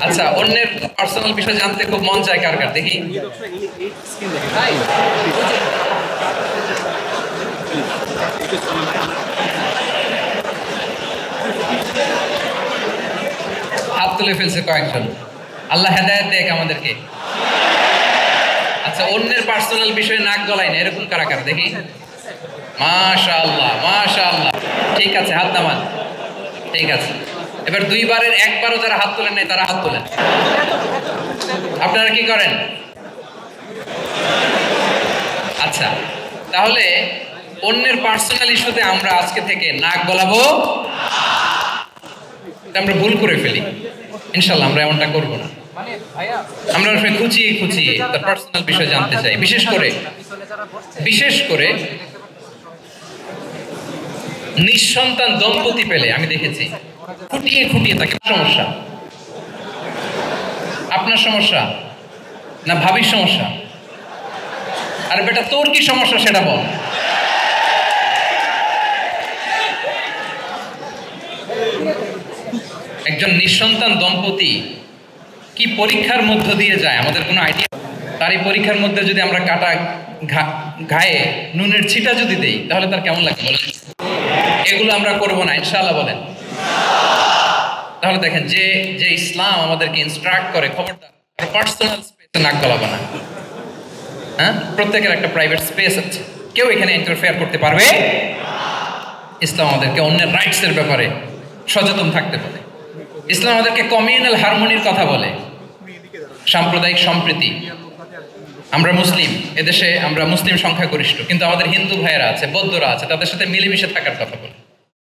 আচ্ছা, অন্যের পার্সোনাল বিষয় জানতে খুব মন চায় কার কার, দেখি। হাত তুলে ফেলছে কয়েকজন, আল্লাহ হেদায়েত দেখ আমাদেরকে। আচ্ছা, অন্যের পার্সোনাল বিষয়ে নাক গলায় না এরকম কারা কার, দেখি। মাশাআল্লাহ মাশাআল্লাহ, ঠিক আছে, হাত নামান। ঠিক আছে, এবার দুইবারের একবারও যারা হাত তোলেন নাই তারা হাত তোলেন। আপনারা কি করেন? আচ্ছা, তাহলে অন্যের পার্সোনাল ইস্যুতে আমরা আজকে থেকে নাক গলাবো, আমরা ভুল করে ফেলি। ইনশাআল্লাহ আমরা এমনটা করবো না। আমরা খুঁচিয়ে খুঁচিয়ে তার পার্সোনাল বিষয় জানতে চাই। বিশেষ করে নিঃসন্তান দম্পতি পেলে আমি দেখেছি খুঁটিয়ে খুঁটিয়ে তাকে, সমস্যা আপনার সমস্যা না ভাবির সমস্যা? আর বেটা তোর কি সমস্যা সেটা বল। একজন নিঃসন্তান দম্পতি কি পরীক্ষার মধ্য দিয়ে যায় আমাদের কোনো আইডিয়া? তার এই পরীক্ষার মধ্যে যদি আমরা কাটা ঘায়ে নুনের ছিটা যদি দেই তাহলে তার কেমন লাগে বলেন? এগুলো আমরা করব না ইনশাআল্লাহ, বলেন। তাহলে দেখেন যে যে ইসলাম আমাদেরকে ইনস্ট্রাক্ট করে, খবরদার পার্সোনাল স্পেসে নাক গলাবো না। হ্যাঁ, প্রত্যেকের একটা প্রাইভেট স্পেস আছে, কেউ এখানে ইন্টারফেয়ার করতে পারবে। ইসলাম আমাদেরকে অন্যের রাইটসের ব্যাপারে সচেতন থাকতে বলে। ইসলাম আমাদেরকে কমিউনাল হারমোনির কথা বলে, সাম্প্রদায়িক সম্প্রীতি। আমরা মুসলিম, এদেশে আমরা মুসলিম সংখ্যাগরিষ্ঠ, কিন্তু আমাদের হিন্দু ভাইয়েরা আছে, বৌদ্ধরা আছে, তাদের সাথে মিলেমিশে থাকার কথা বলে।